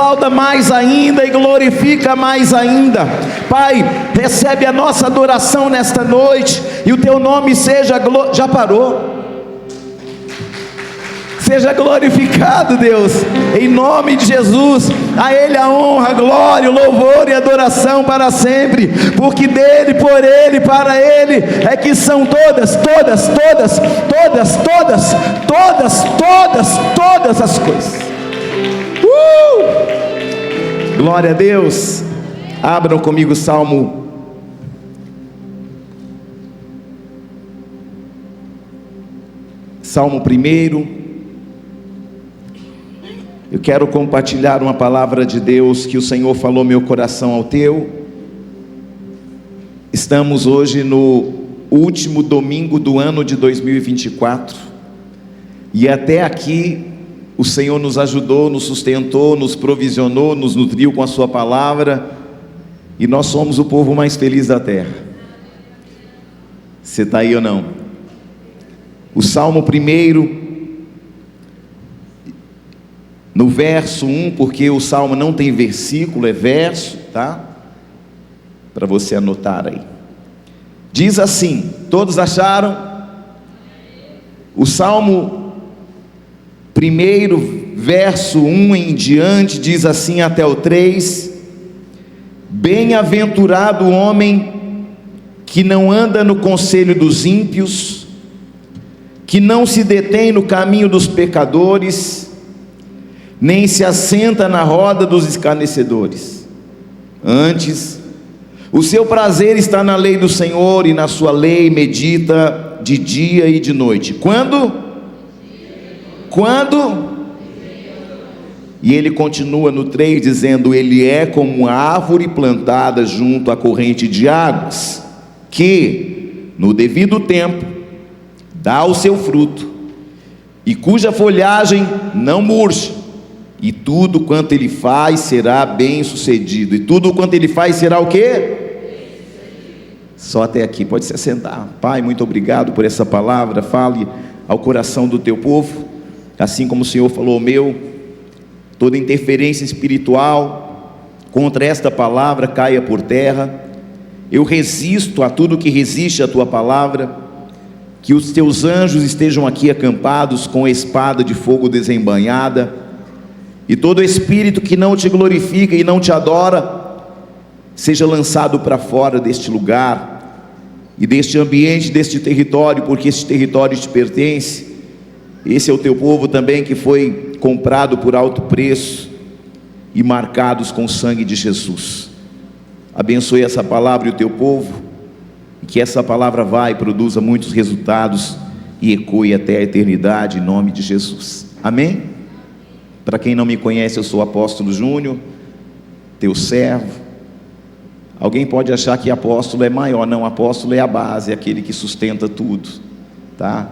aplauda mais ainda e glorifica mais ainda. Pai, recebe a nossa adoração nesta noite, e o teu nome seja já parou? Seja glorificado, Deus, em nome de Jesus. A Ele a honra, a glória, o louvor e a adoração para sempre, porque dele, por Ele, para Ele é que são todas as coisas. Glória a Deus. Abram comigo o Salmo 1. Eu quero compartilhar uma palavra de Deus que o Senhor falou meu coração ao teu. Estamos hoje no último domingo do ano de 2024, e até aqui o Senhor nos ajudou, nos sustentou, nos provisionou, nos nutriu com a sua palavra, e nós somos o povo mais feliz da terra. Você está aí ou não? O Salmo 1, no verso 1, porque o Salmo não tem versículo, é verso, tá? Para você anotar aí. Diz assim, todos acharam? O Salmo 1, verso 1 em diante, diz assim até o 3: Bem-aventurado o homem que não anda no conselho dos ímpios, que não se detém no caminho dos pecadores, nem se assenta na roda dos escarnecedores. Antes, o seu prazer está na lei do Senhor, e na sua lei medita de dia e de noite. Quando? E ele continua no 3 dizendo: ele é como uma árvore plantada junto à corrente de águas, que no devido tempo dá o seu fruto, e cuja folhagem não murcha, e tudo quanto ele faz será bem sucedido. E tudo quanto ele faz será o quê? Só até aqui, pode se assentar. Pai, muito obrigado por essa palavra. Fale ao coração do teu povo, assim como o Senhor falou ao meu. Toda interferência espiritual contra esta palavra caia por terra. Eu resisto a tudo que resiste à tua palavra. Que os teus anjos estejam aqui acampados com a espada de fogo desembainhada, e todo espírito que não te glorifica e não te adora seja lançado para fora deste lugar e deste ambiente, deste território, porque este território te pertence. Esse é o teu povo também, que foi comprado por alto preço e marcados com o sangue de Jesus. Abençoe essa palavra e o teu povo, e que essa palavra vá e produza muitos resultados e ecoe até a eternidade, em nome de Jesus. Amém? Para quem não me conhece, eu sou o apóstolo Júnior, teu servo. Alguém pode achar que apóstolo é maior. Não, apóstolo é a base, é aquele que sustenta tudo, tá?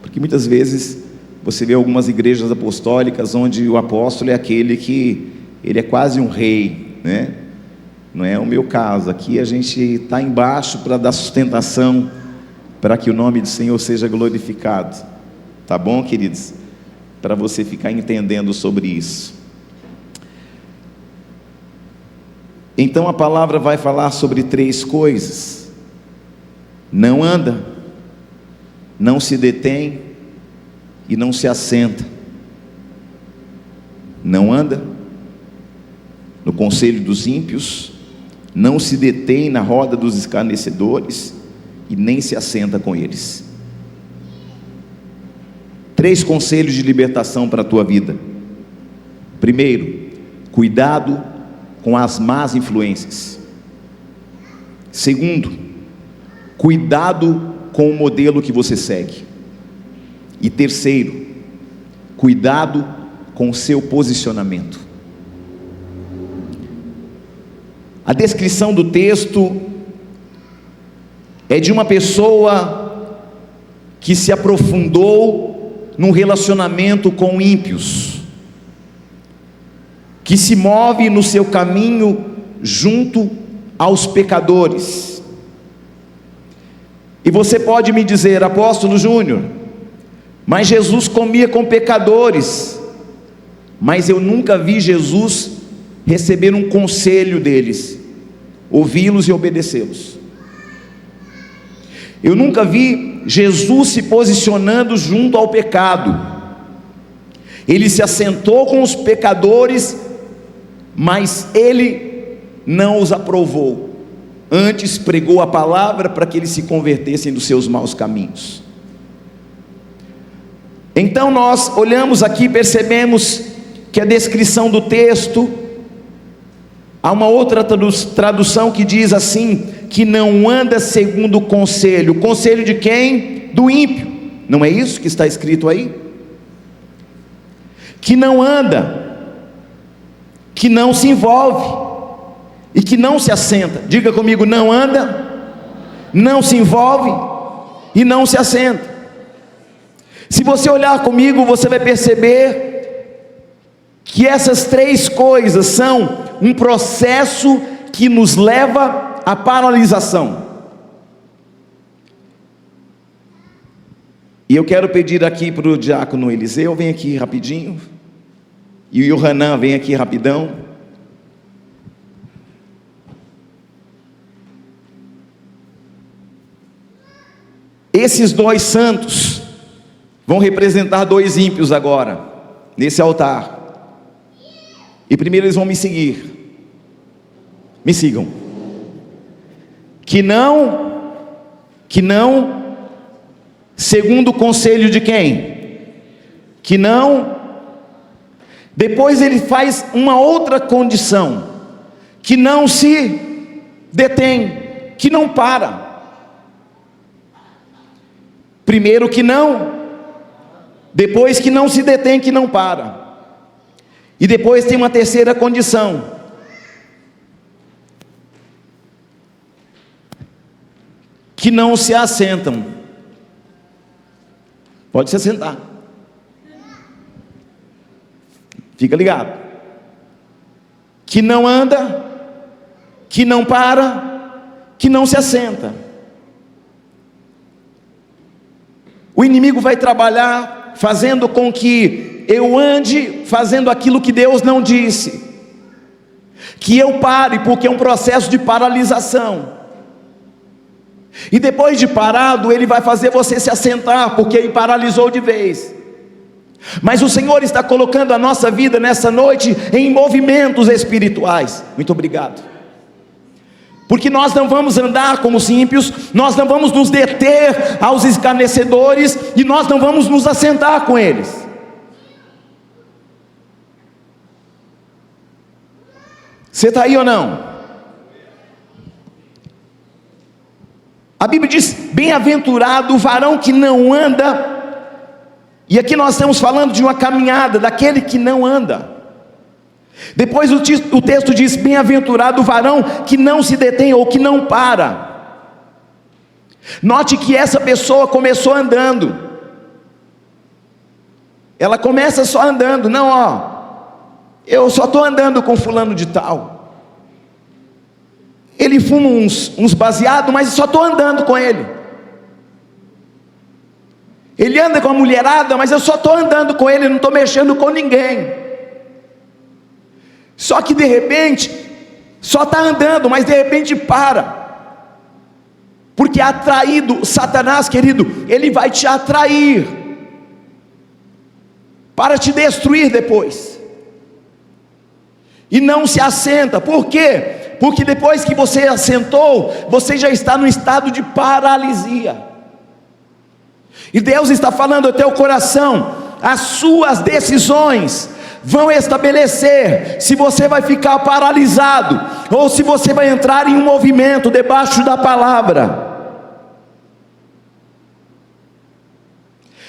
Porque muitas vezes você vê algumas igrejas apostólicas onde o apóstolo é aquele que ele é quase um rei, né? Não é o meu caso. Aqui a gente está embaixo para dar sustentação, para que o nome do Senhor seja glorificado. Tá bom, queridos? Para você ficar entendendo sobre isso. Então a palavra vai falar sobre 3 coisas: não anda, não se detém e não se assenta. Não anda no conselho dos ímpios, não se detém na roda dos escarnecedores e nem se assenta com eles. 3 conselhos de libertação para a tua vida. Primeiro, cuidado com as más influências. Segundo, cuidado com o modelo que você segue. E terceiro, cuidado com o seu posicionamento. A descrição do texto é de uma pessoa que se aprofundou num relacionamento com ímpios, que se move no seu caminho junto aos pecadores. E você pode me dizer: apóstolo Júnior, mas Jesus comia com pecadores. Mas eu nunca vi Jesus receber um conselho deles, ouvi-los e obedecê-los. Eu nunca vi Jesus se posicionando junto ao pecado. Ele se assentou com os pecadores, mas ele não os aprovou. Antes pregou a palavra para que eles se convertessem dos seus maus caminhos. Então nós olhamos aqui e percebemos que a descrição do texto, há uma outra tradução que diz assim, que não anda segundo o conselho. Conselho de quem? Do ímpio. Não é isso que está escrito aí? Que não anda, que não se envolve e que não se assenta. Diga comigo: não anda, não se envolve e não se assenta. Se você olhar comigo, você vai perceber que essas três coisas são um processo que nos leva à paralisação. E eu quero pedir aqui para o diácono Eliseu, vem aqui rapidinho, e o Yohanan, vem aqui rapidão. Esses dois santos vão representar dois ímpios agora, nesse altar. E primeiro eles vão me seguir. Me sigam. Que não, segundo o conselho de quem? Que não. Depois ele faz uma outra condição, que não se detém, que não para. Primeiro que não, depois que não se detém, que não para. E depois tem uma terceira condição, que não se assentam. Pode se assentar, fica ligado. Que não anda, que não para, que não se assenta. O inimigo vai trabalhar fazendo com que eu ande fazendo aquilo que Deus não disse, que eu pare, porque é um processo de paralisação. E depois de parado, ele vai fazer você se assentar, porque ele paralisou de vez. Mas o Senhor está colocando a nossa vida nessa noite em movimentos espirituais. Muito obrigado. Porque nós não vamos andar como os ímpios, nós não vamos nos deter aos escarnecedores, e nós não vamos nos assentar com eles. Você está aí ou não? A Bíblia diz: bem-aventurado o varão que não anda. E aqui nós estamos falando de uma caminhada, daquele que não anda. Depois o texto diz: bem-aventurado o varão que não se detém ou que não para. Note que essa pessoa começou andando. Ela começa só andando. Não, eu só estou andando com fulano de tal. Ele fuma uns baseados, mas eu só estou andando com ele. Ele anda com a mulherada, mas eu só estou andando com ele, não estou mexendo com ninguém. Só que de repente, só está andando, mas de repente para. Porque atraído, Satanás, querido, ele vai te atrair para te destruir depois. E não se assenta. Por quê? Porque depois que você assentou, você já está no estado de paralisia. E Deus está falando ao teu coração: as suas decisões vão estabelecer se você vai ficar paralisado, ou se você vai entrar em um movimento debaixo da palavra.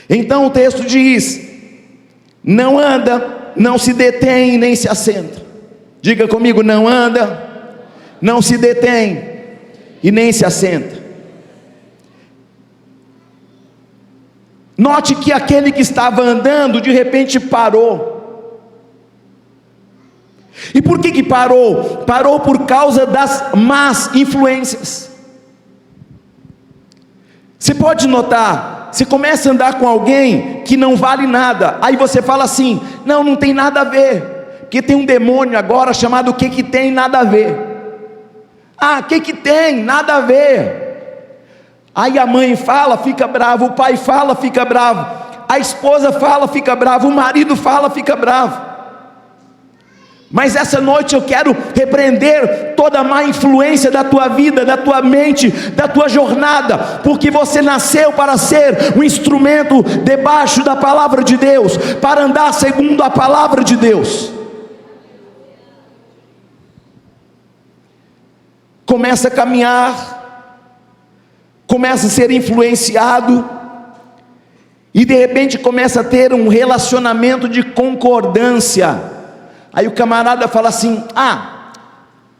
Então o texto diz: não anda, não se detém, nem se assenta. Diga comigo: não anda, não se detém e nem se assenta. Note que aquele que estava andando, de repente parou. E por que parou? Parou por causa das más influências. Você pode notar, você começa a andar com alguém que não vale nada, aí você fala assim: não tem nada a ver. Porque tem um demônio agora chamado o que tem nada a ver. Ah, o que tem nada a ver. Aí a mãe fala, fica bravo, o pai fala, fica bravo, a esposa fala, fica bravo, o marido fala, fica bravo. Mas essa noite eu quero repreender toda a má influência da tua vida, da tua mente, da tua jornada, porque você nasceu para ser um instrumento debaixo da palavra de Deus, para andar segundo a palavra de Deus. Começa a caminhar, começa a ser influenciado, e de repente começa a ter um relacionamento de concordância. Aí o camarada fala assim: ah,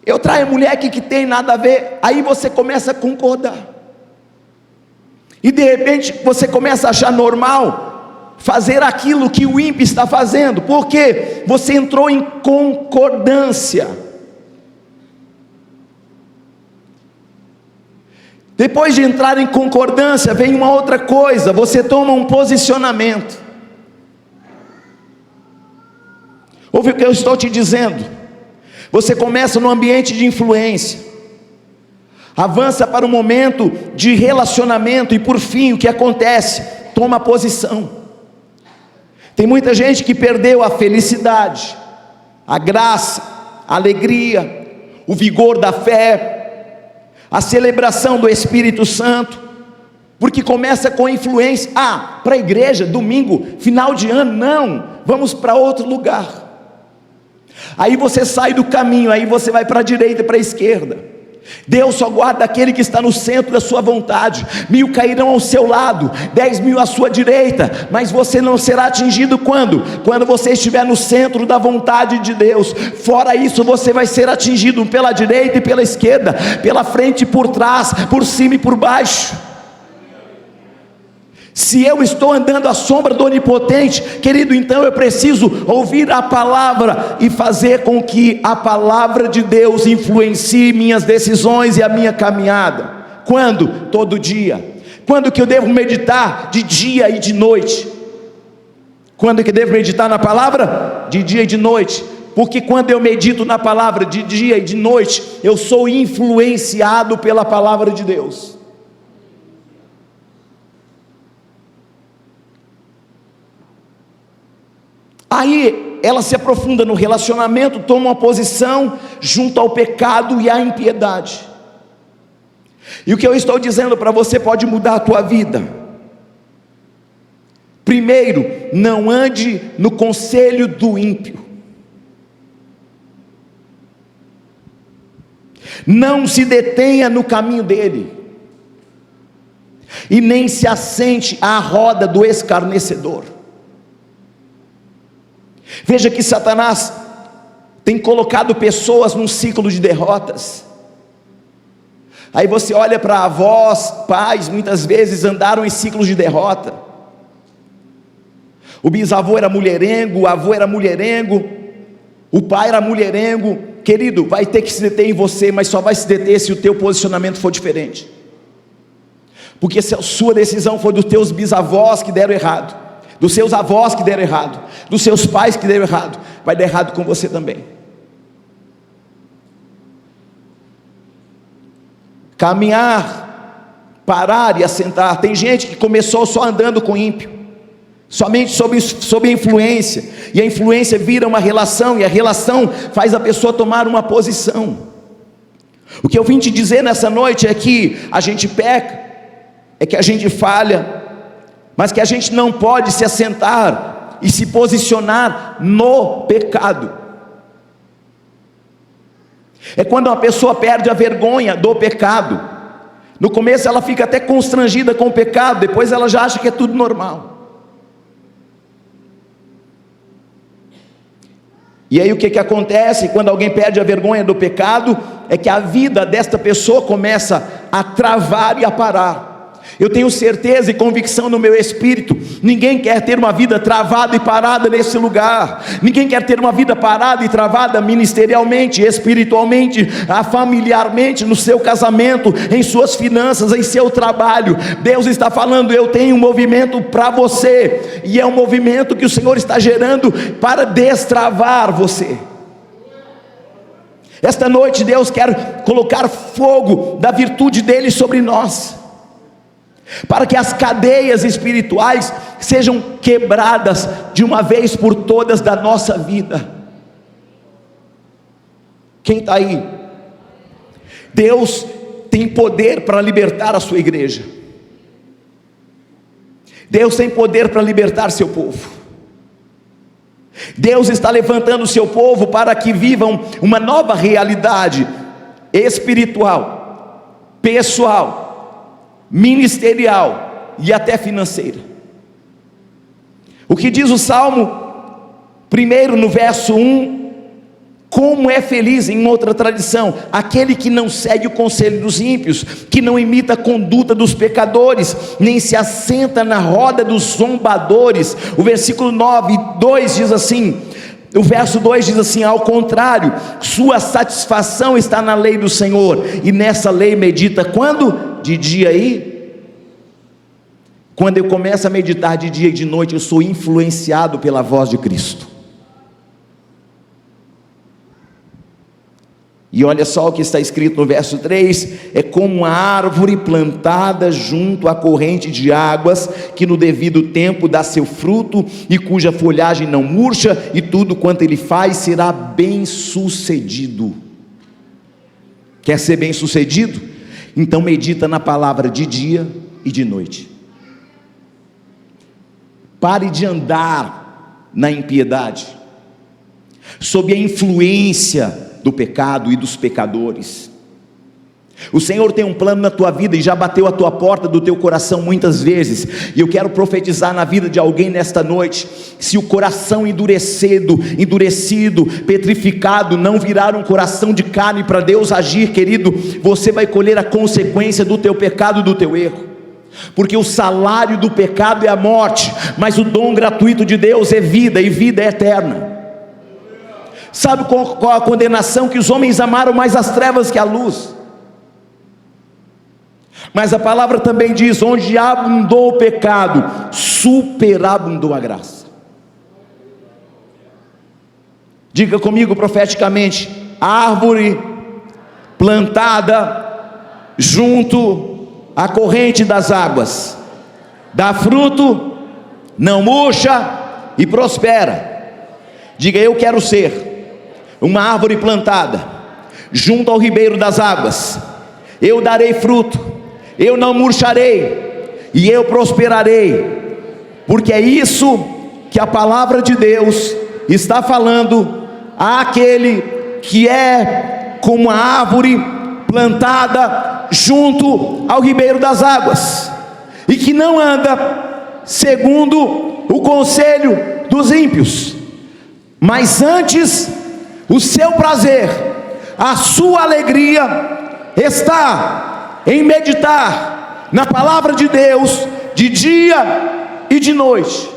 eu traio mulher aqui que tem nada a ver. Aí você começa a concordar, e de repente você começa a achar normal fazer aquilo que o ímpio está fazendo, porque você entrou em concordância. Depois de entrar em concordância, vem uma outra coisa: você toma um posicionamento. Ouve o que eu estou te dizendo. Você começa no ambiente de influência, avança para um momento de relacionamento, e por fim, o que acontece? Toma posição. Tem muita gente que perdeu a felicidade, a graça, a alegria, o vigor da fé, a celebração do Espírito Santo, porque começa com influência. Ah, para a igreja, domingo, final de ano, não, vamos para outro lugar. Aí você sai do caminho, aí você vai para a direita e para a esquerda. Deus só guarda aquele que está no centro da sua vontade. 1000 cairão ao seu lado, 10.000 à sua direita, mas você não será atingido quando? Quando você estiver no centro da vontade de Deus. Fora isso, você vai ser atingido pela direita e pela esquerda, pela frente e por trás, por cima e por baixo. Se eu estou andando à sombra do Onipotente, querido, então eu preciso ouvir a palavra e fazer com que a palavra de Deus influencie minhas decisões e a minha caminhada. Quando? Todo dia. Quando que eu devo meditar? De dia e de noite. Quando que eu devo meditar na palavra? De dia e de noite. Porque quando eu medito na palavra de dia e de noite, eu sou influenciado pela palavra de Deus. Aí ela se aprofunda no relacionamento, toma uma posição junto ao pecado e à impiedade. E o que eu estou dizendo para você pode mudar a tua vida. Primeiro, não ande no conselho do ímpio. Não se detenha no caminho dele, e nem se assente à roda do escarnecedor. Veja que Satanás tem colocado pessoas num ciclo de derrotas. Aí você olha para avós, pais, muitas vezes andaram em ciclos de derrota. O bisavô era mulherengo, o avô era mulherengo, o pai era mulherengo. Querido, vai ter que se deter em você, mas só vai se deter se o teu posicionamento for diferente. Porque se a sua decisão for dos teus bisavós que deram errado, dos seus avós que deram errado, dos seus pais que deram errado, vai dar errado com você também. Caminhar, parar e assentar. Tem gente que começou só andando com ímpio, somente sob a influência, e a influência vira uma relação, e a relação faz a pessoa tomar uma posição. O que eu vim te dizer nessa noite é que a gente peca, é que a gente falha, mas que a gente não pode se assentar e se posicionar no pecado. É quando uma pessoa perde a vergonha do pecado. No começo ela fica até constrangida com o pecado, depois ela já acha que é tudo normal. E aí o que acontece quando alguém perde a vergonha do pecado? É que a vida desta pessoa começa a travar e a parar. Eu tenho certeza e convicção no meu espírito, ninguém quer ter uma vida travada e parada nesse lugar, ninguém quer ter uma vida parada e travada ministerialmente, espiritualmente, familiarmente, no seu casamento, em suas finanças, em seu trabalho. Deus está falando: eu tenho um movimento para você, e é um movimento que o Senhor está gerando para destravar você. Esta noite Deus quer colocar fogo da virtude dele sobre nós, para que as cadeias espirituais sejam quebradas de uma vez por todas da nossa vida. Quem está aí? Deus tem poder para libertar a sua igreja. Deus tem poder para libertar seu povo. Deus está levantando o seu povo para que vivam uma nova realidade espiritual, pessoal, ministerial e até financeira. O que diz o Salmo, primeiro no verso 1, como é feliz, em outra tradição, aquele que não segue o conselho dos ímpios, que não imita a conduta dos pecadores, nem se assenta na roda dos zombadores. O versículo 2 diz assim, o verso 2 diz assim: ao contrário, sua satisfação está na lei do Senhor, e nessa lei medita quando? De dia e... Quando eu começo a meditar de dia e de noite, eu sou influenciado pela voz de Cristo. E olha só o que está escrito no verso 3: é como uma árvore plantada junto à corrente de águas, que no devido tempo dá seu fruto, e cuja folhagem não murcha, e tudo quanto ele faz será bem sucedido. Quer ser bem sucedido? Então medita na palavra de dia e de noite. Pare de andar na impiedade, sob a influência do pecado e dos pecadores. O Senhor tem um plano na tua vida e já bateu a tua porta do teu coração muitas vezes, e eu quero profetizar na vida de alguém nesta noite: se o coração endurecido, petrificado, não virar um coração de carne para Deus agir, querido, você vai colher a consequência do teu pecado, do teu erro, porque o salário do pecado é a morte, mas o dom gratuito de Deus é vida, e vida é eterna. Sabe qual a condenação? Que os homens amaram mais as trevas que a luz. Mas a palavra também diz: onde abundou o pecado, superabundou a graça. Diga comigo profeticamente: árvore plantada junto à corrente das águas, dá fruto, não murcha e prospera. Diga: eu quero ser uma árvore plantada junto ao ribeiro das águas. Eu darei fruto, eu não murcharei e eu prosperarei, porque é isso que a palavra de Deus está falando àquele que é como a árvore plantada junto ao ribeiro das águas, e que não anda segundo o conselho dos ímpios, mas antes o seu prazer, a sua alegria está em meditar na palavra de Deus de dia e de noite.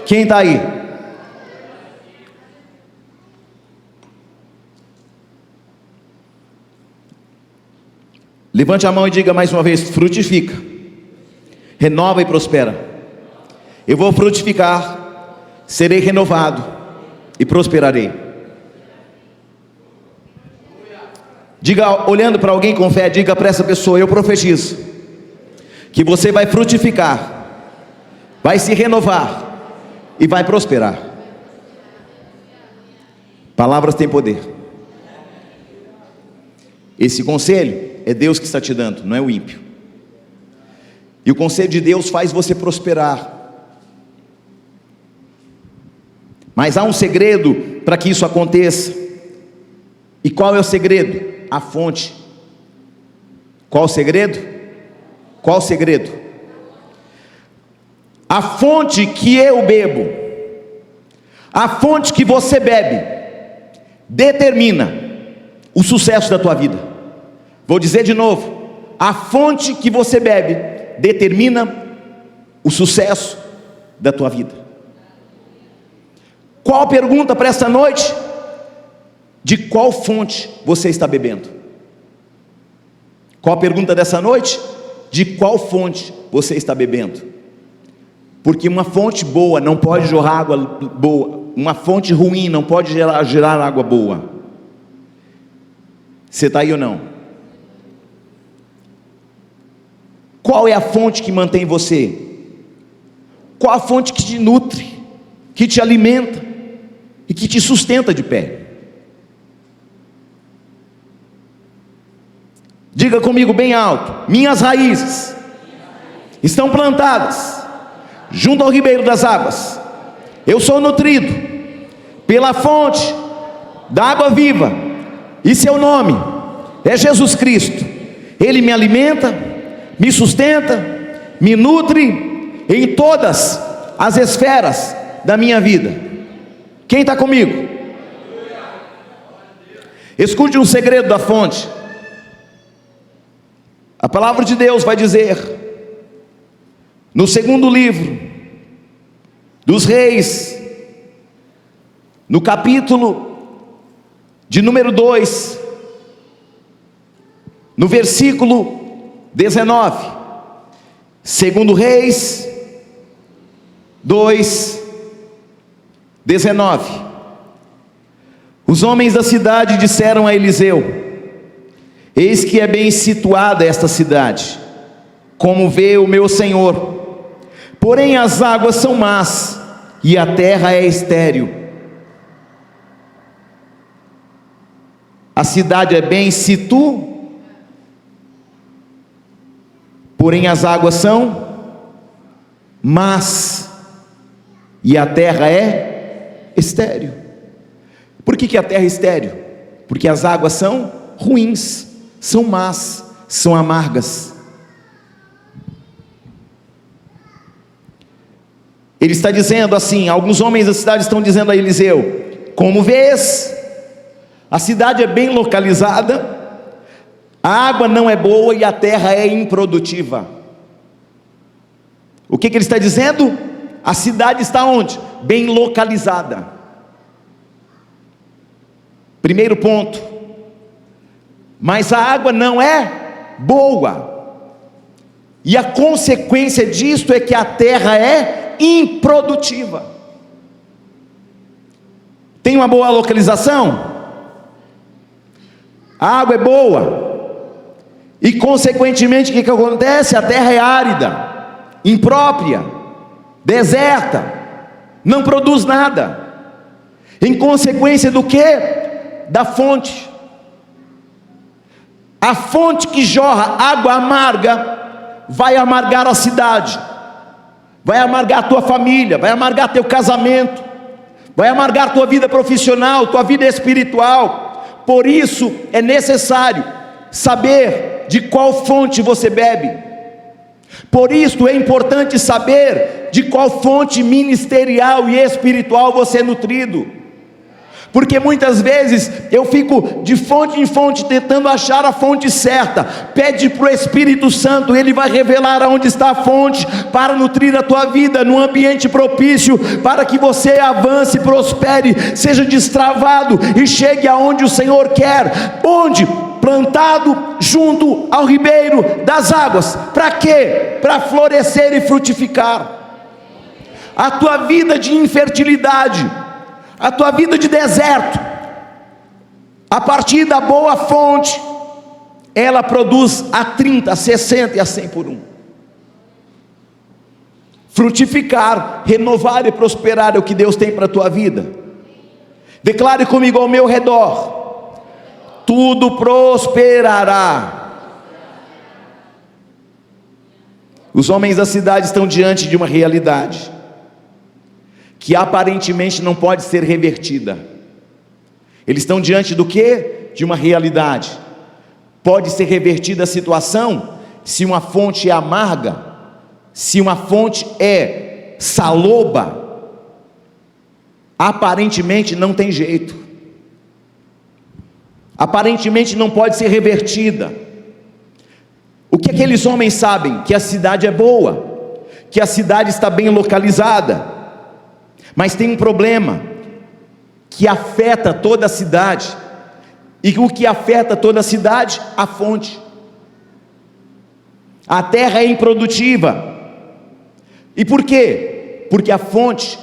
Quem está aí? Levante a mão e diga mais uma vez: frutifica, renova e prospera. Eu vou frutificar, serei renovado e prosperarei. Diga, olhando para alguém com fé, diga para essa pessoa: eu profetizo que você vai frutificar, vai se renovar e vai prosperar. Palavras têm poder. Esse conselho é Deus que está te dando, não é o ímpio. E o conselho de Deus faz você prosperar. Mas há um segredo para que isso aconteça. E qual é o segredo? A fonte. Qual o segredo? Qual o segredo? A fonte que eu bebo, a fonte que você bebe, determina o sucesso da tua vida. Vou dizer de novo: a fonte que você bebe determina o sucesso da tua vida. Qual a pergunta para esta noite? De qual fonte você está bebendo? Qual a pergunta dessa noite? De qual fonte você está bebendo? Porque uma fonte boa não pode jorrar água boa, uma fonte ruim não pode gerar água boa. Você está aí ou não? Qual é a fonte que mantém você? Qual a fonte que te nutre, que te alimenta e que te sustenta de pé? Diga comigo bem alto: minhas raízes estão plantadas junto ao ribeiro das águas. Eu sou nutrido pela fonte da água viva, e seu nome é Jesus Cristo. Ele me alimenta, me sustenta, me nutre em todas as esferas da minha vida. Quem está comigo? Escute um segredo da fonte. A palavra de Deus vai dizer, no segundo livro dos Reis, no capítulo de número 2, no versículo 19, segundo Reis 2, 19, os homens da cidade disseram a Eliseu: eis que é bem situada esta cidade, como vê o meu senhor, porém as águas são más, e a terra é estéril. A cidade é bem situada, porém as águas são más, e a terra é estéril. Por que a terra é estéril? Porque as águas são ruins, são más, são amargas. Ele está dizendo assim, alguns homens da cidade estão dizendo a Eliseu: como vês, a cidade é bem localizada, a água não é boa e a terra é improdutiva. O que ele está dizendo? A cidade está onde? Bem localizada. Primeiro ponto. Mas a água não é boa, e a consequência disto é que a terra é improdutiva. Tem uma boa localização, a água é boa, e consequentemente o que acontece? A terra é árida, imprópria, deserta, não produz nada. Em consequência do que? Da fonte. A fonte que jorra água amarga vai amargar a cidade, vai amargar a tua família, vai amargar teu casamento, vai amargar tua vida profissional, tua vida espiritual. Por isso é necessário saber de qual fonte você bebe. Por isso é importante saber de qual fonte ministerial e espiritual você é nutrido. Porque muitas vezes eu fico de fonte em fonte tentando achar a fonte certa. Pede para o Espírito Santo, Ele vai revelar aonde está a fonte, para nutrir a tua vida num ambiente propício, para que você avance, prospere, seja destravado e chegue aonde o Senhor quer. Onde? Plantado junto ao ribeiro das águas. Para quê? Para florescer e frutificar. A tua vida de infertilidade, a tua vida de deserto, a partir da boa fonte, ela produz a 30, a 60 e a 100 por 1. Frutificar, renovar e prosperar é o que Deus tem para a tua vida. Declare comigo: ao meu redor tudo prosperará. Os homens da cidade estão diante de uma realidade que aparentemente não pode ser revertida. Eles estão diante do quê? De uma realidade. Pode ser revertida a situação se uma fonte é amarga, se uma fonte é saloba. Aparentemente não tem jeito, aparentemente não pode ser revertida. O que aqueles homens sabem? Que a cidade é boa, que a cidade está bem localizada, mas tem um problema que afeta toda a cidade. E o que afeta toda a cidade? A fonte. A terra é improdutiva. E por quê? Porque a fonte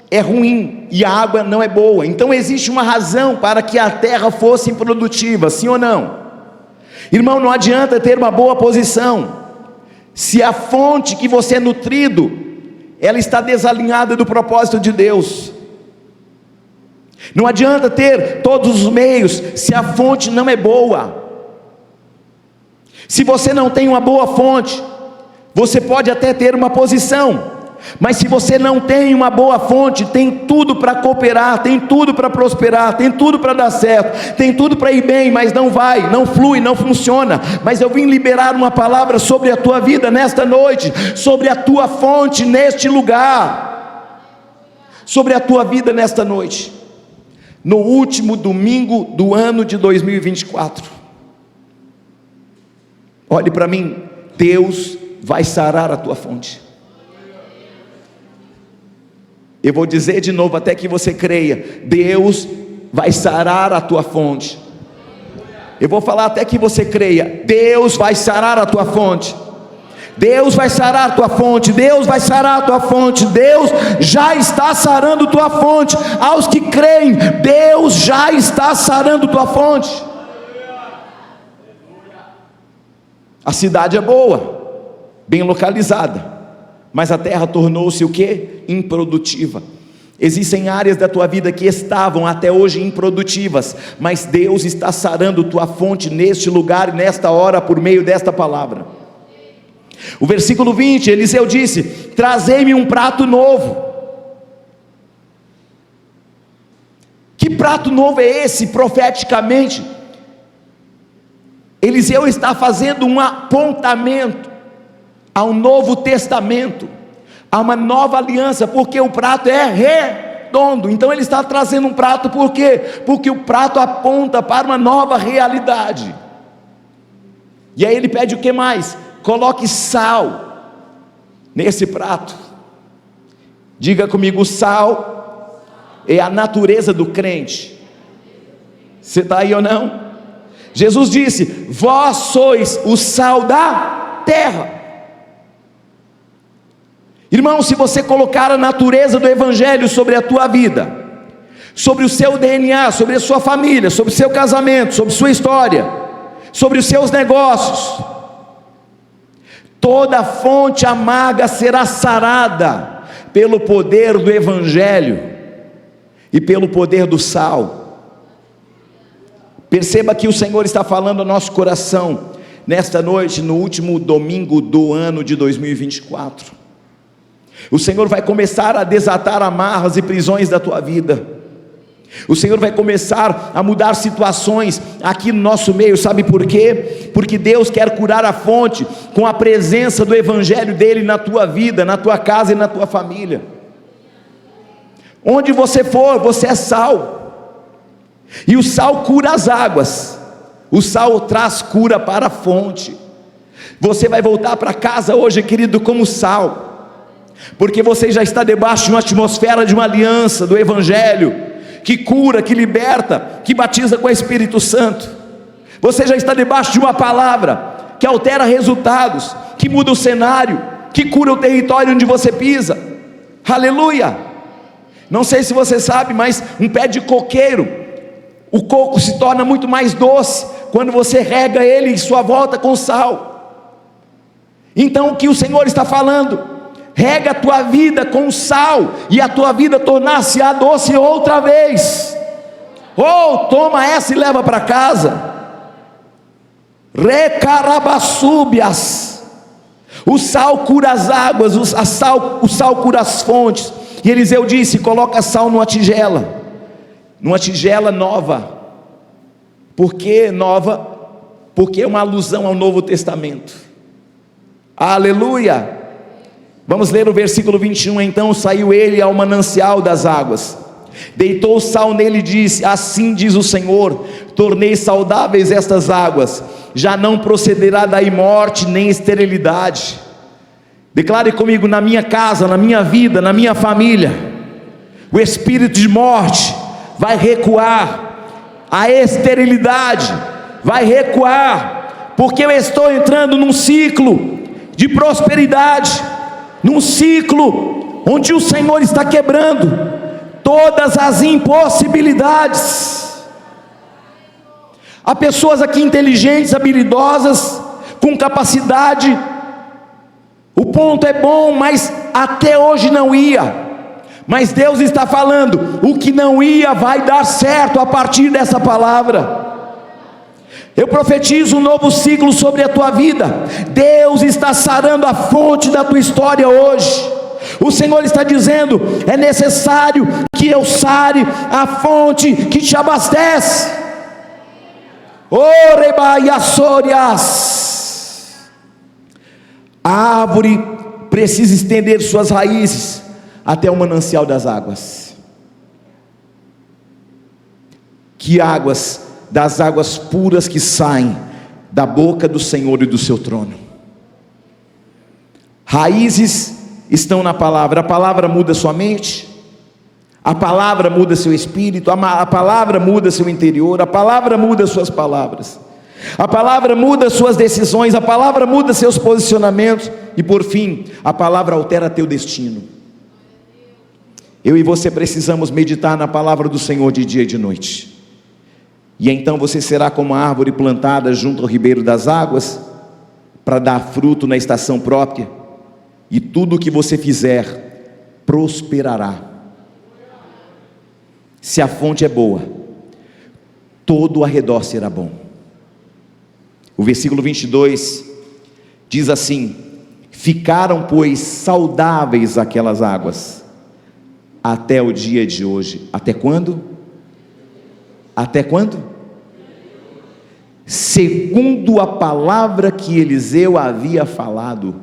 é ruim e a água não é boa. Então existe uma razão para que a terra fosse improdutiva, sim ou não? Irmão, não adianta ter uma boa posição se a fonte que você é nutrido, ela está desalinhada do propósito de Deus. Não adianta ter todos os meios se a fonte não é boa. Se você não tem uma boa fonte, você pode até ter uma posição, mas se você não tem uma boa fonte, tem tudo para cooperar, tem tudo para prosperar, tem tudo para dar certo, tem tudo para ir bem, mas não vai, não flui, não funciona. Mas eu vim liberar uma palavra sobre a tua vida nesta noite, sobre a tua fonte neste lugar, sobre a tua vida nesta noite, no último domingo do ano de 2024. Olhe para mim, Deus vai sarar a tua fonte. Eu vou dizer de novo até que você creia: Deus vai sarar a tua fonte. Eu vou falar até que você creia: Deus vai sarar a tua fonte. Deus vai sarar a tua fonte. Deus vai sarar a tua fonte. Deus já está sarando tua fonte. Aos que creem, Deus já está sarando tua fonte. A cidade é boa, bem localizada, mas a terra tornou-se o quê? Improdutiva. Existem áreas da tua vida que estavam até hoje improdutivas, mas Deus está sarando tua fonte neste lugar e nesta hora por meio desta palavra. O versículo 20, Eliseu disse: trazei-me um prato novo. Que prato novo é esse? Profeticamente, Eliseu está fazendo um apontamento ao Novo Testamento, a uma nova aliança, porque o prato é redondo. Então ele está trazendo um prato, por quê? Porque o prato aponta para uma nova realidade. E aí ele pede o que mais? Coloque sal nesse prato. Diga comigo: sal é a natureza do crente. Você está aí ou não? Jesus disse: vós sois o sal da terra. Irmão, se você colocar a natureza do Evangelho sobre a tua vida, sobre o seu DNA, sobre a sua família, sobre o seu casamento, sobre sua história, sobre os seus negócios, toda fonte amarga será sarada pelo poder do Evangelho e pelo poder do sal. Perceba que o Senhor está falando ao nosso coração nesta noite, no último domingo do ano de 2024. O Senhor vai começar a desatar amarras e prisões da tua vida. O Senhor vai começar a mudar situações aqui no nosso meio. Sabe por quê? Porque Deus quer curar a fonte com a presença do Evangelho dele na tua vida, na tua casa e na tua família. Onde você for, você é sal. E o sal cura as águas, o sal traz cura para a fonte. Você vai voltar para casa hoje, querido, como sal, porque você já está debaixo de uma atmosfera de uma aliança do Evangelho, que cura, que liberta, que batiza com o Espírito Santo. Você já está debaixo de uma palavra que altera resultados, que muda o cenário, que cura o território onde você pisa. Aleluia! Não sei se você sabe, mas um pé de coqueiro, o coco se torna muito mais doce quando você rega ele em sua volta com sal. Então o que o Senhor está falando? Rega a tua vida com sal, e a tua vida tornar-se-á doce outra vez. Toma essa e leva para casa. Recarabasúbias. O sal cura as águas, o sal cura as fontes. E Eliseu disse: coloca sal numa tigela nova. Por que nova? Porque é uma alusão ao Novo Testamento. Aleluia! Vamos ler o versículo 21. Então saiu ele ao manancial das águas, deitou sal nele e disse: assim diz o Senhor, tornei saudáveis estas águas, já não procederá daí morte nem esterilidade. Declare comigo: na minha casa, na minha vida, na minha família, o espírito de morte vai recuar, a esterilidade vai recuar, porque eu estou entrando num ciclo de prosperidade, num ciclo onde o Senhor está quebrando todas as impossibilidades. Há pessoas aqui inteligentes, habilidosas, com capacidade, o ponto é bom, mas até hoje não ia. Mas Deus está falando: o que não ia vai dar certo a partir dessa palavra. Eu profetizo um novo ciclo sobre a tua vida. Deus está sarando a fonte da tua história hoje. O Senhor está dizendo: é necessário que eu sare a fonte que te abastece. A árvore precisa estender suas raízes até o manancial das águas. Que águas? Das águas puras que saem da boca do Senhor e do seu trono. Raízes estão na palavra. A palavra muda sua mente, a palavra muda seu espírito, a palavra muda seu interior, a palavra muda suas palavras, a palavra muda suas decisões, a palavra muda seus posicionamentos, e por fim, a palavra altera teu destino. Eu e você precisamos meditar na palavra do Senhor de dia e de noite, e então você será como a árvore plantada junto ao ribeiro das águas, para dar fruto na estação própria, e tudo o que você fizer prosperará. Se a fonte é boa, todo o arredor será bom. O versículo 22 diz assim: ficaram, pois, saudáveis aquelas águas, até o dia de hoje. Até quando? Até quando? Segundo a palavra que Eliseu havia falado,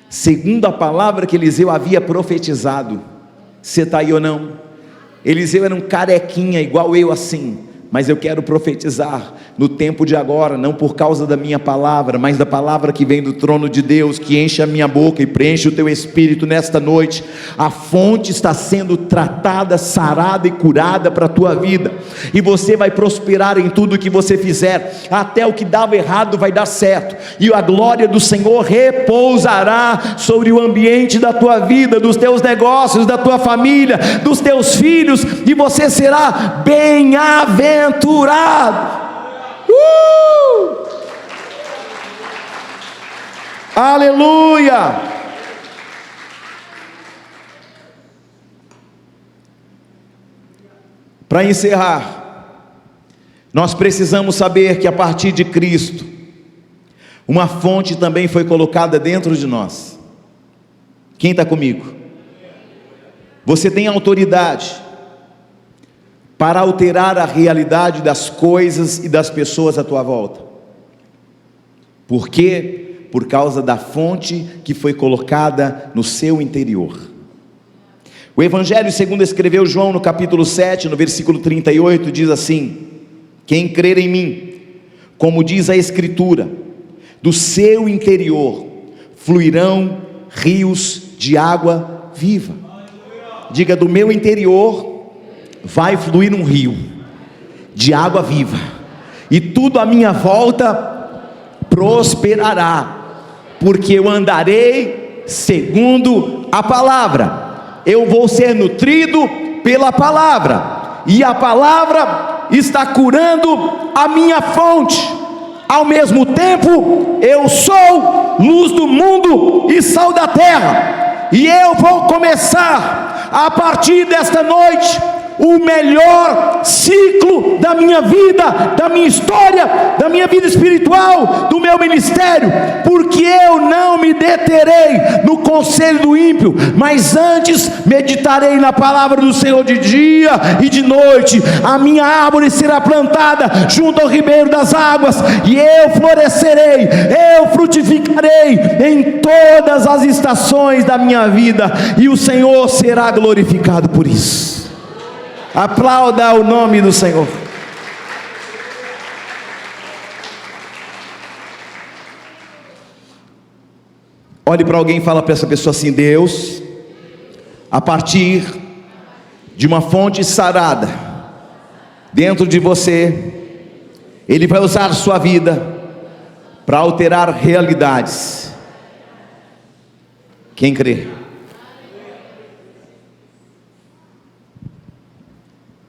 segundo a palavra que Eliseu havia profetizado. Você está aí ou não? Eliseu era um carequinha igual eu assim, mas eu quero profetizar no tempo de agora, não por causa da minha palavra, mas da palavra que vem do trono de Deus, que enche a minha boca e preenche o teu espírito nesta noite. A fonte está sendo tratada, sarada e curada para a tua vida, e você vai prosperar em tudo que você fizer, até o que dava errado vai dar certo, e a glória do Senhor repousará sobre o ambiente da tua vida, dos teus negócios, da tua família, dos teus filhos, e você será bem-aventurado. Aleluia! Para encerrar, nós precisamos saber que a partir de Cristo, uma fonte também foi colocada dentro de nós. Quem está comigo? Você tem autoridade para alterar a realidade das coisas e das pessoas à tua volta. Por quê? Por causa da fonte que foi colocada no seu interior. O Evangelho segundo escreveu João no capítulo 7, no versículo 38, diz assim: quem crer em mim, como diz a Escritura, do seu interior fluirão rios de água viva. Diga: do meu interior vai fluir um rio de água viva, e tudo à minha volta prosperará, porque eu andarei segundo a palavra. Eu vou ser nutrido pela palavra, e a palavra está curando a minha fonte. Ao mesmo tempo, eu sou luz do mundo e sal da terra, e eu vou começar a partir desta noite o melhor ciclo da minha vida, da minha história, da minha vida espiritual, do meu ministério, porque eu não me deterei no conselho do ímpio, mas antes meditarei na palavra do Senhor de dia e de noite. A minha árvore será plantada junto ao ribeiro das águas, e eu florescerei, eu frutificarei em todas as estações da minha vida, e o Senhor será glorificado por isso. Aplauda o nome do Senhor. Olhe para alguém e fala para essa pessoa assim: Deus, a partir de uma fonte sarada dentro de você, Ele vai usar a sua vida para alterar realidades. Quem crê?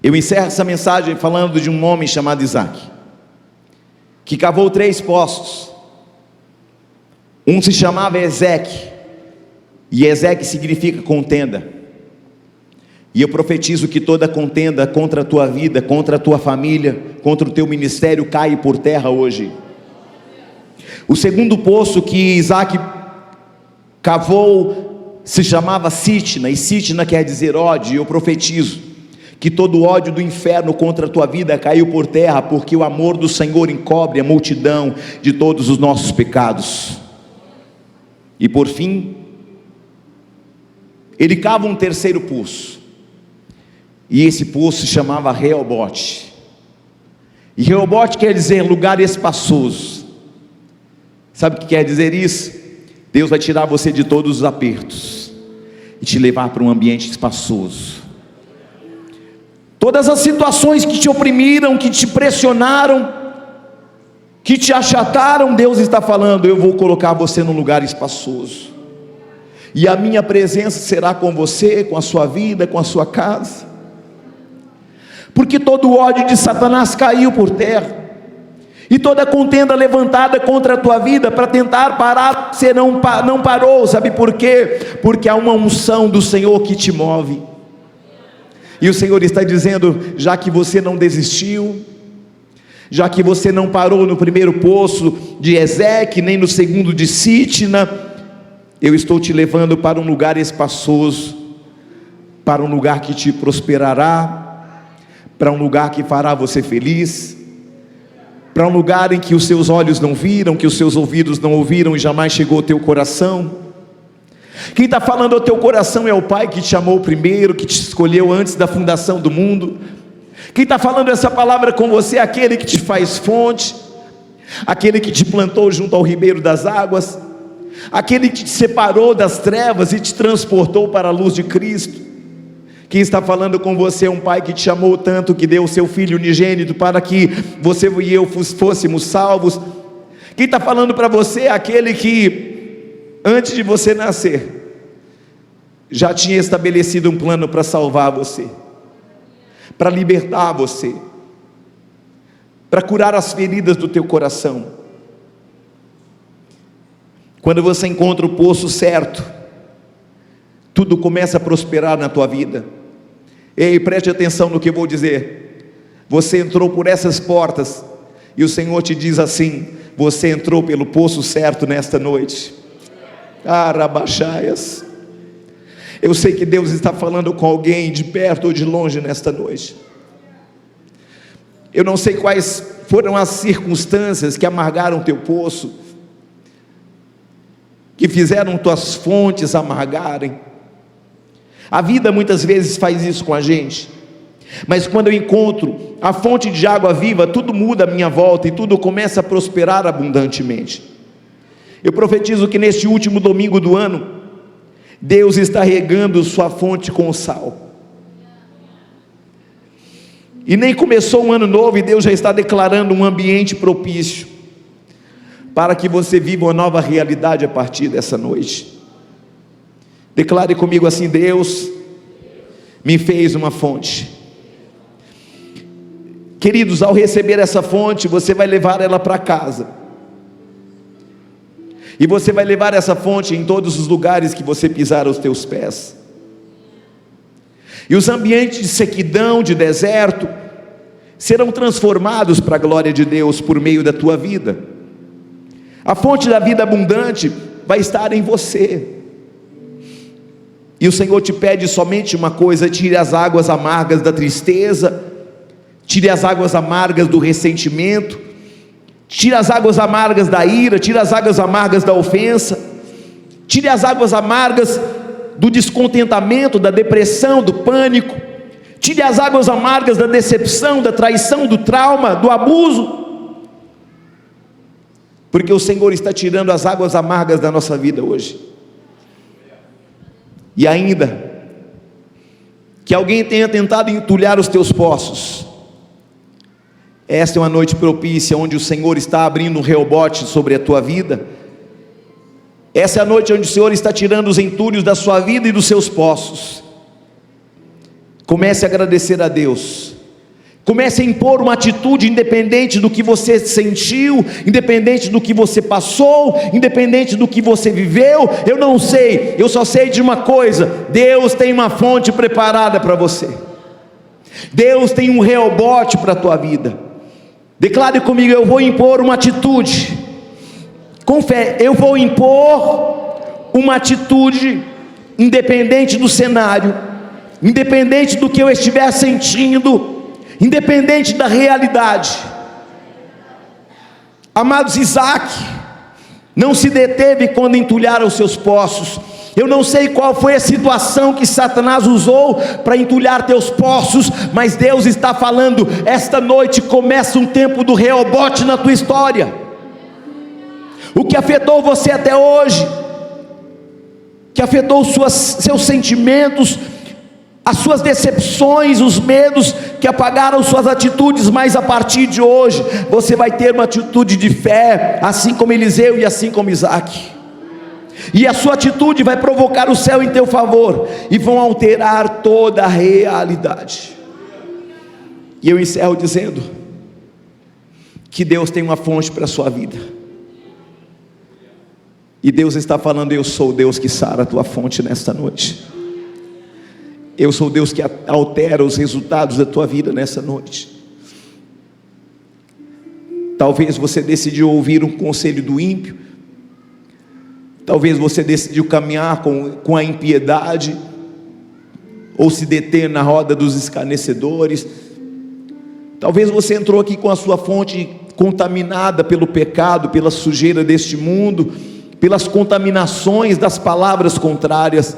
Eu encerro essa mensagem falando de um homem chamado Isaac, que cavou 3 poços. Um se chamava Ezeque, e Ezeque significa contenda. E eu profetizo que toda contenda contra a tua vida, contra a tua família, contra o teu ministério, cai por terra hoje. O segundo poço que Isaac cavou se chamava Sitna, e Sitna quer dizer ódio. E eu profetizo que todo ódio do inferno contra a tua vida caiu por terra, porque o amor do Senhor encobre a multidão de todos os nossos pecados. E por fim, ele cava um terceiro poço, e esse poço se chamava Reobote. E Reobote quer dizer lugar espaçoso. Sabe o que quer dizer isso? Deus vai tirar você de todos os apertos e te levar para um ambiente espaçoso. Todas as situações que te oprimiram, que te pressionaram, que te achataram, Deus está falando: eu vou colocar você num lugar espaçoso, e a minha presença será com você, com a sua vida, com a sua casa. Porque todo o ódio de Satanás caiu por terra, e toda contenda levantada contra a tua vida para tentar parar, você não parou. Sabe por quê? Porque há uma unção do Senhor que te move. E o Senhor está dizendo: já que você não desistiu, já que você não parou no primeiro poço de Ezeque, nem no segundo de Sitna, eu estou te levando para um lugar espaçoso, para um lugar que te prosperará, para um lugar que fará você feliz, para um lugar em que os seus olhos não viram, que os seus ouvidos não ouviram e jamais chegou ao teu coração. Quem está falando ao teu coração é o Pai que te amou primeiro, que te escolheu antes da fundação do mundo. Quem está falando essa palavra com você é aquele que te faz fonte, aquele que te plantou junto ao ribeiro das águas, aquele que te separou das trevas e te transportou para a luz de Cristo. Quem está falando com você é um Pai que te amou tanto, que deu o seu Filho unigênito para que você e eu fôssemos salvos. Quem está falando para você é aquele que, antes de você nascer, já tinha estabelecido um plano para salvar você, para libertar você, para curar as feridas do teu coração. Quando você encontra o poço certo, tudo começa a prosperar na tua vida. Ei, preste atenção no que eu vou dizer. Você entrou por essas portas, e o Senhor te diz assim: você entrou pelo poço certo nesta noite. Rabachaias. Eu sei que Deus está falando com alguém de perto ou de longe nesta noite. Eu não sei quais foram as circunstâncias que amargaram teu poço, que fizeram tuas fontes amargarem. A vida muitas vezes faz isso com a gente, mas quando eu encontro a fonte de água viva, tudo muda à minha volta e tudo começa a prosperar abundantemente. Eu profetizo que neste último domingo do ano, Deus está regando sua fonte com sal. E nem começou um ano novo e Deus já está declarando um ambiente propício para que você viva uma nova realidade a partir dessa noite. Declare comigo assim: Deus me fez uma fonte. Queridos, ao receber essa fonte, você vai levar ela para casa, e você vai levar essa fonte em todos os lugares que você pisar os teus pés. E os ambientes de sequidão, de deserto, serão transformados para a glória de Deus por meio da tua vida. A fonte da vida abundante vai estar em você. E o Senhor te pede somente uma coisa: tire as águas amargas da tristeza, tire as águas amargas do ressentimento, tire as águas amargas da ira, tire as águas amargas da ofensa, tire as águas amargas do descontentamento, da depressão, do pânico, tire as águas amargas da decepção, da traição, do trauma, do abuso. porque o Senhor está tirando as águas amargas da nossa vida hoje. E ainda que alguém tenha tentado entulhar os teus poços, esta é uma noite propícia, onde o Senhor está abrindo um rebote sobre a tua vida. Essa é a noite onde o Senhor está tirando os entulhos da sua vida e dos seus poços. Comece a agradecer a Deus. Comece a impor uma atitude, independente do que você sentiu, independente do que você passou, independente do que você viveu. Eu não sei, eu só sei de uma coisa: Deus tem uma fonte preparada para você. Deus tem um rebote para a tua vida. Declare comigo: eu vou impor uma atitude, com fé, eu vou impor uma atitude, independente do cenário, independente do que eu estiver sentindo, independente da realidade. Amados, Isaac não se deteve quando entulharam os seus poços. Eu não sei qual foi a situação que Satanás usou para entulhar teus poços, mas Deus está falando: esta noite começa um tempo do rebote na tua história. O que afetou você até hoje, que afetou seus sentimentos, as suas decepções, os medos que apagaram suas atitudes, mas a partir de hoje você vai ter uma atitude de fé, assim como Eliseu e assim como Isaac. E a sua atitude vai provocar o céu em teu favor, e vão alterar toda a realidade. E eu encerro dizendo que Deus tem uma fonte para a sua vida, e Deus está falando: eu sou o Deus que sara a tua fonte nesta noite. Eu sou o Deus que altera os resultados da tua vida nessa noite. Talvez você decidiu ouvir um conselho do ímpio, talvez você decidiu caminhar com a impiedade, ou se deter na roda dos escarnecedores. Talvez você entrou aqui com a sua fonte contaminada pelo pecado, pela sujeira deste mundo, pelas contaminações das palavras contrárias,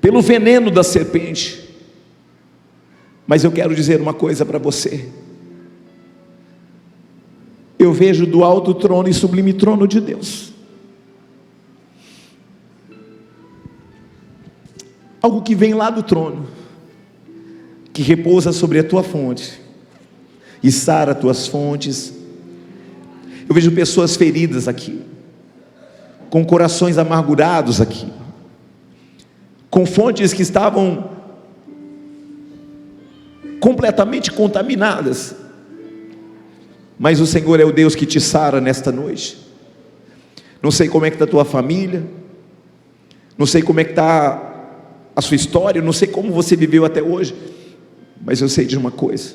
pelo veneno da serpente. Mas eu quero dizer uma coisa para você: eu vejo do alto trono e sublime trono de Deus algo que vem lá do trono, que repousa sobre a tua fonte e sara as tuas fontes. Eu vejo pessoas feridas aqui, com corações amargurados aqui, com fontes que estavam completamente contaminadas, mas o Senhor é o Deus que te sara nesta noite. Não sei como é que está a tua família, não sei como é que está a sua história, não sei como você viveu até hoje, mas eu sei de uma coisa: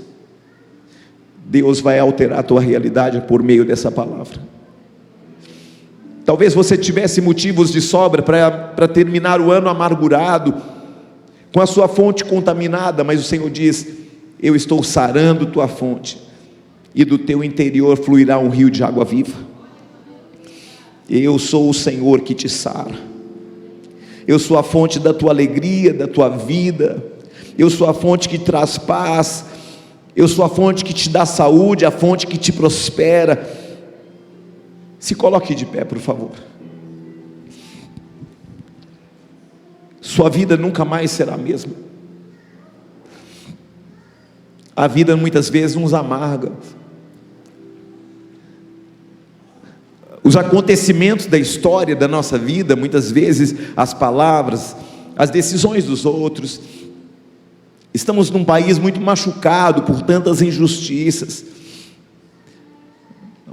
Deus vai alterar a tua realidade por meio dessa palavra. Talvez você tivesse motivos de sobra para terminar o ano amargurado, com a sua fonte contaminada, mas o Senhor diz: eu estou sarando tua fonte, e do teu interior fluirá um rio de água viva. Eu sou o Senhor que te sara. Eu sou a fonte da tua alegria, da tua vida. Eu sou a fonte que traz paz. Eu sou a fonte que te dá saúde, a fonte que te prospera. Se coloque de pé, por favor. Sua vida nunca mais será a mesma. A vida muitas vezes nos amarga. Os acontecimentos da história da nossa vida, muitas vezes as palavras, as decisões dos outros. Estamos num país muito machucado por tantas injustiças,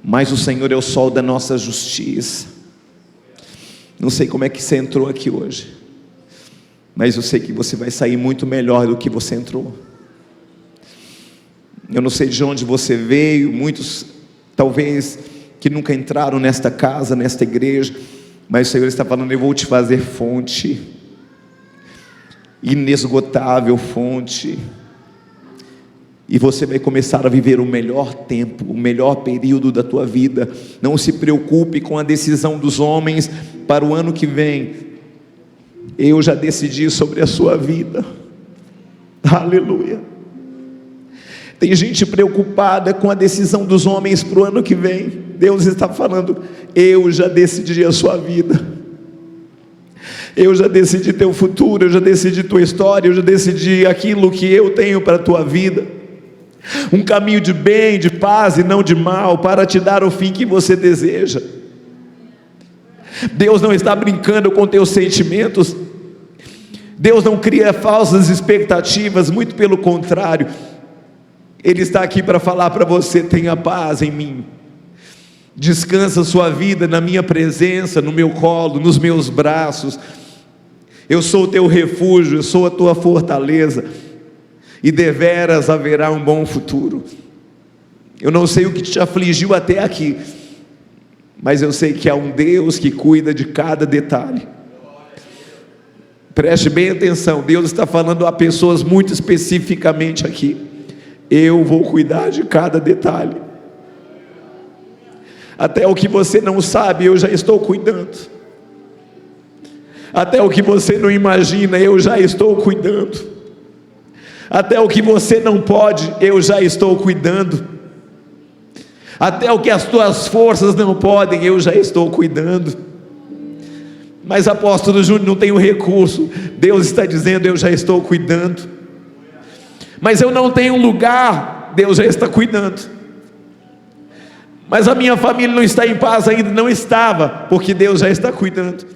mas o Senhor é o sol da nossa justiça. Não sei como é que você entrou aqui hoje, mas eu sei que você vai sair muito melhor do que você entrou. Eu não sei de onde você veio, muitos talvez que nunca entraram nesta casa, nesta igreja, mas o Senhor está falando: eu vou te fazer fonte, inesgotável fonte, e você vai começar a viver o melhor tempo, o melhor período da tua vida. Não se preocupe com a decisão dos homens para o ano que vem. Eu já decidi sobre a sua vida. Aleluia. Tem gente preocupada com a decisão dos homens para o ano que vem. Deus está falando: eu já decidi a sua vida, eu já decidi teu futuro, eu já decidi tua história, eu já decidi aquilo que eu tenho para a tua vida. Um caminho de bem, de paz e não de mal, para te dar o fim que você deseja. Deus não está brincando com teus sentimentos. Deus não cria falsas expectativas, muito pelo contrário. Ele está aqui para falar para você: tenha paz em mim, descansa sua vida na minha presença, no meu colo, nos meus braços. Eu sou o teu refúgio, eu sou a tua fortaleza, e deveras haverá um bom futuro. Eu não sei o que te afligiu até aqui, mas eu sei que há um Deus que cuida de cada detalhe. Preste bem atenção, Deus está falando a pessoas muito especificamente aqui: eu vou cuidar de cada detalhe. Até o que você não sabe, eu já estou cuidando. Até o que você não imagina, eu já estou cuidando. Até o que você não pode, eu já estou cuidando. Até o que as tuas forças não podem, eu já estou cuidando. Mas apóstolo Júnior, não tenho recurso. Deus está dizendo: eu já estou cuidando. Mas eu não tenho lugar, Deus já está cuidando. Mas a minha família não está em paz ainda, não estava, porque Deus já está cuidando.